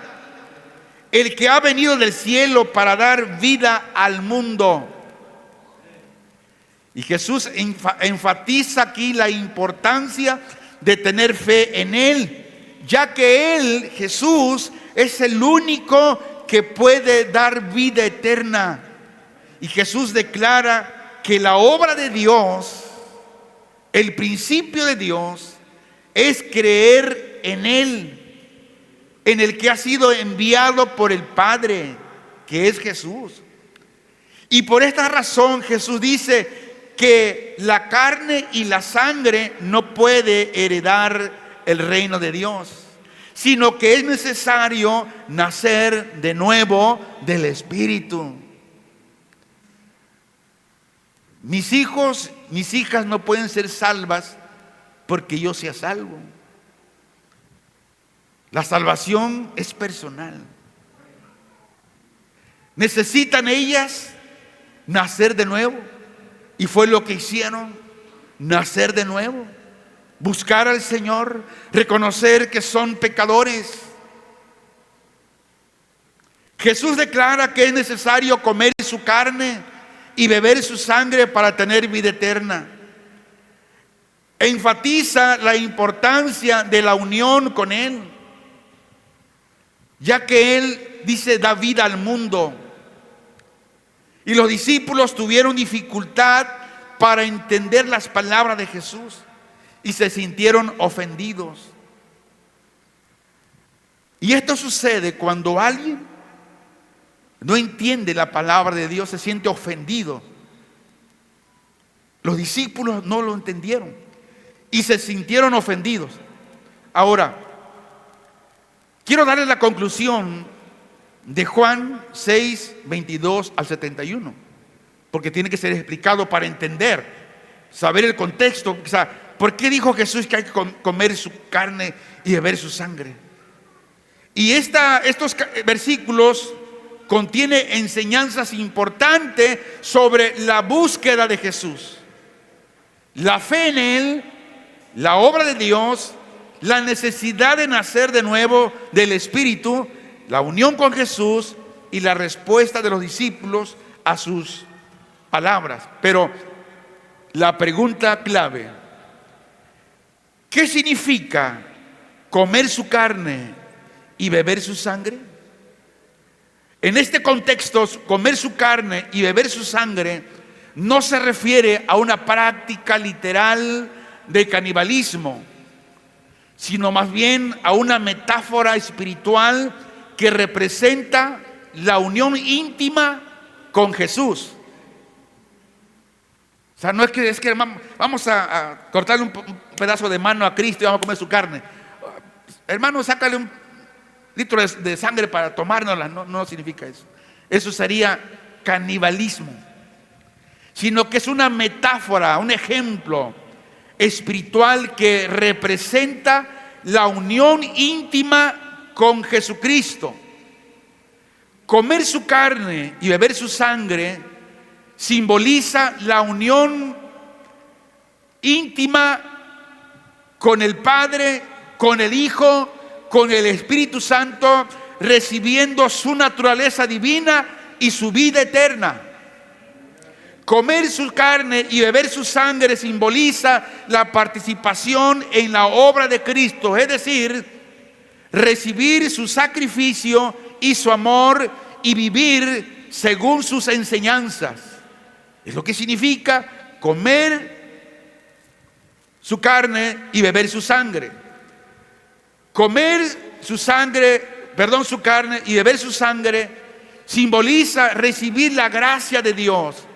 el que ha venido del cielo para dar vida al mundo. Y Jesús enfatiza aquí la importancia de tener fe en él, ya que él, Jesús, es el único que puede dar vida eterna. Y Jesús declara que la obra de Dios, el principio de Dios, es creer en él, en el que ha sido enviado por el Padre, que es Jesús. Y por esta razón Jesús dice que la carne y la sangre no puede heredar el reino de Dios, sino que es necesario nacer de nuevo del Espíritu. Mis hijos, mis hijas no pueden ser salvas porque yo sea salvo. La salvación es personal. Necesitan ellas nacer de nuevo, y fue lo que hicieron: nacer de nuevo, buscar al Señor, reconocer que son pecadores. Jesús declara que es necesario comer su carne y beber su sangre para tener vida eterna. Enfatiza la importancia de la unión con Él, ya que Él dice da vida al mundo. Y los discípulos tuvieron dificultad para entender las palabras de Jesús y se sintieron ofendidos. Y esto sucede cuando alguien no entiende la palabra de Dios, se siente ofendido. Los discípulos no lo entendieron y se sintieron ofendidos. Ahora, quiero darles la conclusión de Juan 6, 22 al 71, porque tiene que ser explicado para entender, saber el contexto. O sea, ¿por qué dijo Jesús que hay que comer su carne y beber su sangre? Y estos versículos contienen enseñanzas importantes sobre la búsqueda de Jesús, la fe en Él, la obra de Dios, la necesidad de nacer de nuevo del Espíritu, la unión con Jesús y la respuesta de los discípulos a sus palabras. Pero la pregunta clave: ¿qué significa comer su carne y beber su sangre? En este contexto, comer su carne y beber su sangre no se refiere a una práctica literal de canibalismo, sino más bien a una metáfora espiritual que representa la unión íntima con Jesús. O sea, no es que hermano, vamos a cortarle un pedazo de mano a Cristo y vamos a comer su carne. Hermano, sácale un litro de sangre para tomárnosla. No significa eso. Eso sería canibalismo. Sino que es una metáfora, un ejemplo espiritual que representa la unión íntima con Jesucristo. Comer su carne y beber su sangre simboliza la unión íntima con el Padre, con el Hijo, con el Espíritu Santo, recibiendo su naturaleza divina y su vida eterna. Comer su carne y beber su sangre simboliza la participación en la obra de Cristo, es decir, recibir su sacrificio y su amor y vivir según sus enseñanzas. Es lo que significa comer su carne y beber su sangre. Comer su carne y beber su sangre simboliza recibir la gracia de Dios.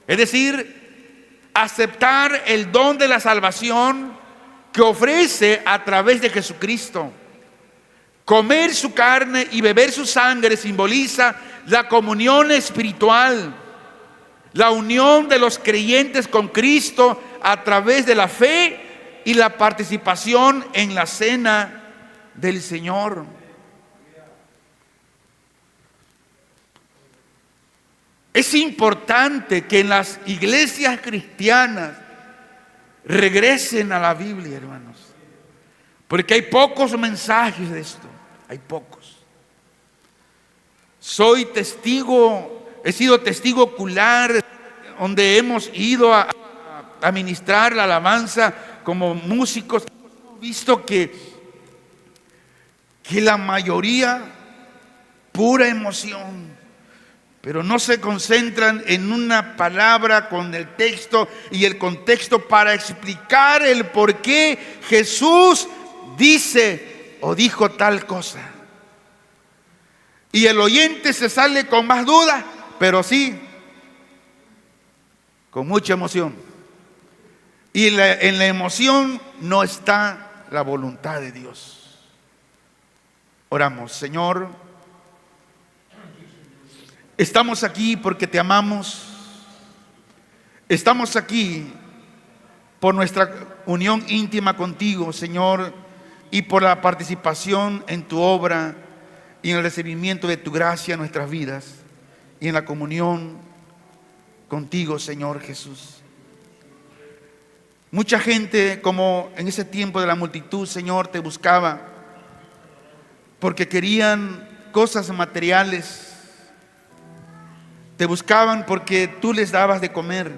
Es decir, aceptar el don de la salvación que ofrece a través de Jesucristo. Comer su carne y beber su sangre simboliza la comunión espiritual, la unión de los creyentes con Cristo a través de la fe y la participación en la cena del Señor. Es importante que en las iglesias cristianas regresen a la Biblia, hermanos, porque hay pocos mensajes de esto, hay pocos. He sido testigo ocular donde hemos ido a ministrar la alabanza como músicos. Hemos visto que la mayoría, pura emoción, pero no se concentran en una palabra con el texto y el contexto para explicar el por qué Jesús dice o dijo tal cosa. Y el oyente se sale con más dudas, pero sí, con mucha emoción. Y en la emoción no está la voluntad de Dios. Oramos. Señor, estamos aquí porque te amamos. Estamos aquí por nuestra unión íntima contigo, Señor, y por la participación en tu obra y en el recibimiento de tu gracia en nuestras vidas y en la comunión contigo, Señor Jesús. Mucha gente, como en ese tiempo de la multitud, Señor, te buscaba porque querían cosas materiales. Te buscaban porque tú les dabas de comer,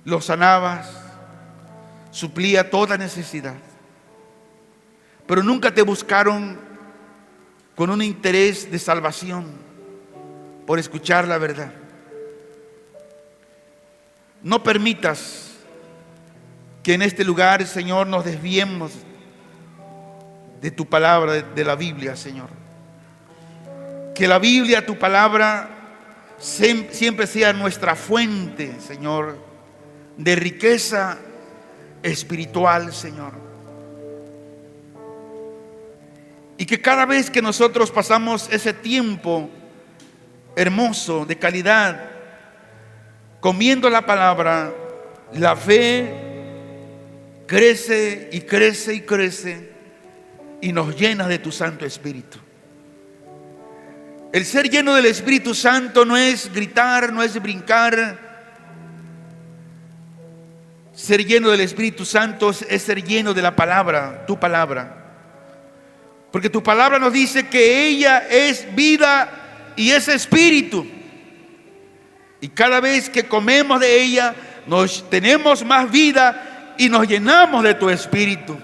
los sanabas, suplía toda necesidad. Pero nunca te buscaron con un interés de salvación, por escuchar la verdad. No permitas que en este lugar, Señor, nos desviemos de tu palabra, de la Biblia, Señor. Que la Biblia, tu palabra, siempre sea nuestra fuente, Señor, de riqueza espiritual, Señor. Y que cada vez que nosotros pasamos ese tiempo hermoso, de calidad, comiendo la palabra, la fe crece y crece y crece y nos llena de tu Santo Espíritu. El ser lleno del Espíritu Santo no es gritar, no es brincar. Ser lleno del Espíritu Santo es ser lleno de la palabra, tu palabra. Porque tu palabra nos dice que ella es vida y es espíritu. Y cada vez que comemos de ella, tenemos más vida y nos llenamos de tu espíritu.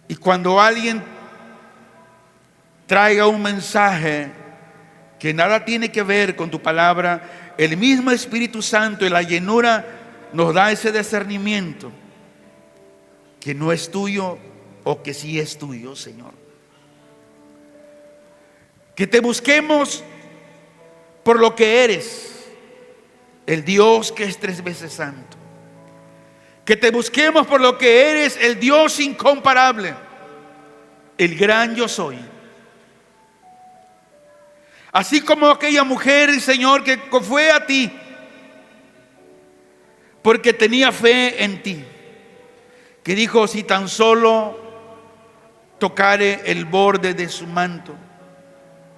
Y cuando alguien traiga un mensaje que nada tiene que ver con tu palabra, el mismo Espíritu Santo y la llenura nos da ese discernimiento que no es tuyo o que sí es tuyo, Señor. Que te busquemos por lo que eres, el Dios que es 3 veces santo. Que te busquemos por lo que eres, el Dios incomparable, el gran yo soy. Así como aquella mujer, Señor, que fue a ti porque tenía fe en ti, que dijo: si tan solo tocare el borde de su manto,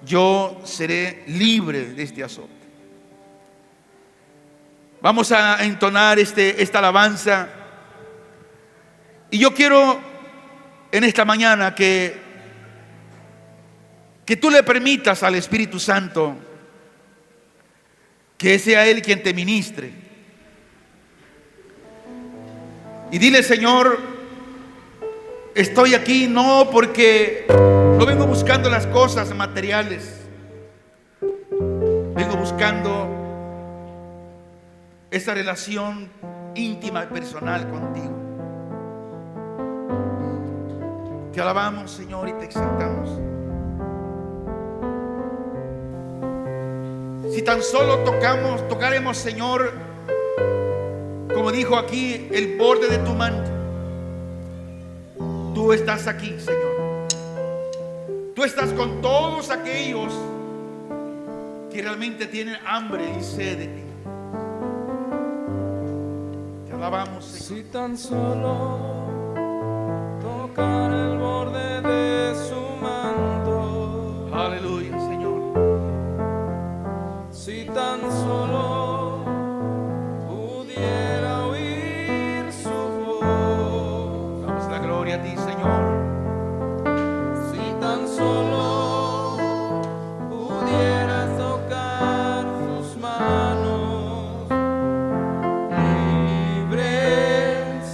yo seré libre de este azote. Vamos a entonar esta alabanza. Y yo quiero en esta mañana que tú le permitas al Espíritu Santo que sea Él quien te ministre. Y dile: Señor, estoy aquí no porque no vengo buscando las cosas materiales, vengo buscando esa relación íntima y personal contigo. Te alabamos, Señor, y te exaltamos. Si tan solo tocaremos, Señor, como dijo aquí, el borde de tu manto. Tú estás aquí, Señor. Tú estás con todos aquellos que realmente tienen hambre y sed de ti. Te alabamos, Señor.
Si tan solo tocar el borde de su manto.
Aleluya, Señor.
Si tan solo pudiera oír su voz.
Damos la gloria a ti, Señor.
Si tan solo pudieras tocar sus manos, libre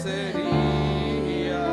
sería.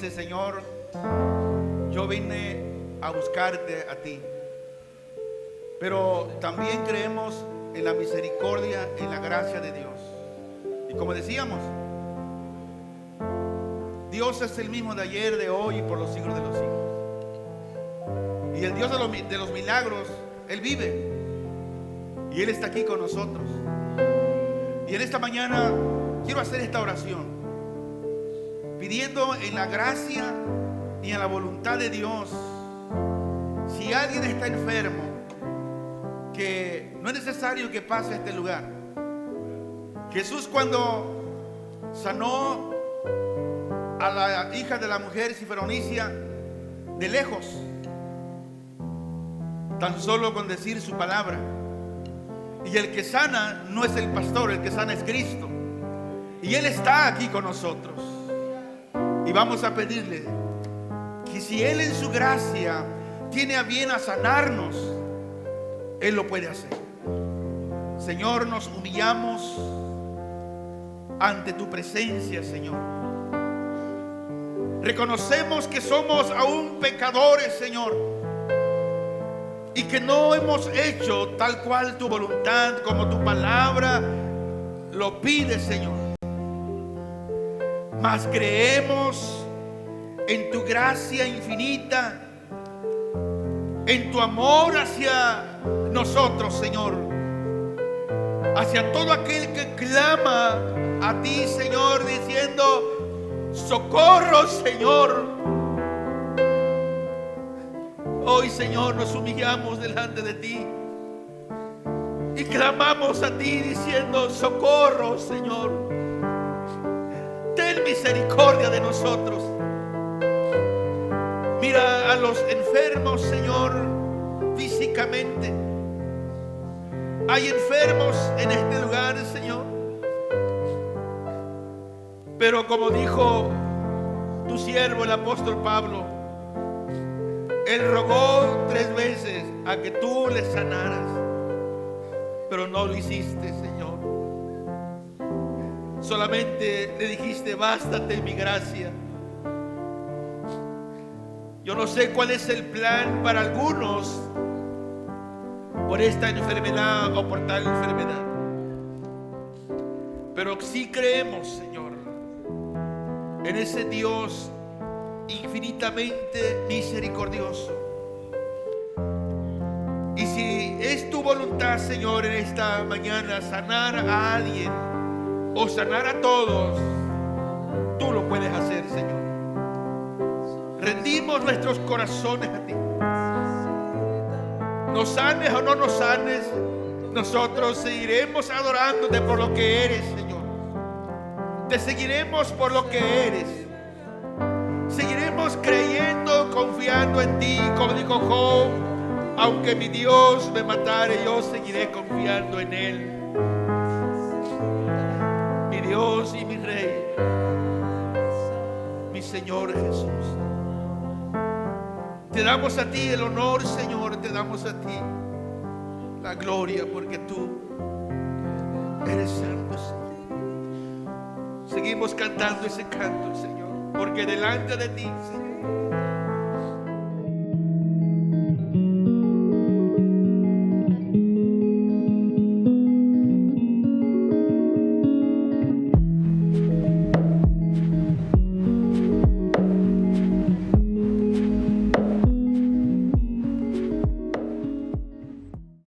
dice: Señor, yo vine a buscarte a ti. Pero también creemos en la misericordia, en la gracia de Dios. Y como decíamos, Dios es el mismo de ayer, de hoy y por los siglos de los siglos. Y el Dios de los milagros, Él vive. Y Él está aquí con nosotros. Y en esta mañana quiero hacer esta oración, pidiendo en la gracia y en la voluntad de Dios. Si alguien está enfermo, que no es necesario que pase a este lugar. Jesús, cuando sanó a la hija de la mujer Siferonicia de lejos, tan solo con decir su palabra. Y el que sana no es el pastor, el que sana es Cristo. Y Él está aquí con nosotros. Y vamos a pedirle que si Él en su gracia tiene a bien a sanarnos, Él lo puede hacer. Señor, nos humillamos ante tu presencia, Señor. Reconocemos que somos aún pecadores, Señor, y que no hemos hecho tal cual tu voluntad, como tu palabra lo pide, Señor. Mas creemos en tu gracia infinita, en tu amor hacia nosotros, Señor, hacia todo aquel que clama a ti, Señor, diciendo: socorro, Señor. Hoy, Señor, nos humillamos delante de ti y clamamos a ti diciendo: socorro, Señor. Ten misericordia de nosotros. Mira a los enfermos, Señor, físicamente. Hay enfermos en este lugar, Señor. Pero como dijo tu siervo, el apóstol Pablo, él rogó 3 veces a que tú le sanaras, pero no lo hiciste, Señor. Solamente le dijiste: bástate mi gracia. Yo no sé cuál es el plan para algunos por esta enfermedad o por tal enfermedad, pero sí creemos, Señor, en ese Dios infinitamente misericordioso. Y si es tu voluntad, Señor, en esta mañana sanar a alguien o sanar a todos, tú lo puedes hacer, Señor. Rendimos nuestros corazones a ti. Nos sanes o no nos sanes, nosotros seguiremos adorándote por lo que eres, Señor. Te seguiremos por lo que eres. Seguiremos creyendo, confiando en ti, como dijo Job: aunque mi Dios me matare, yo seguiré confiando en Él. Mi Dios y mi Rey, mi Señor Jesús. Te damos a ti el honor, Señor, te damos a ti la gloria, porque tú eres santo, Señor. Seguimos cantando ese canto, Señor, porque delante de ti, Señor,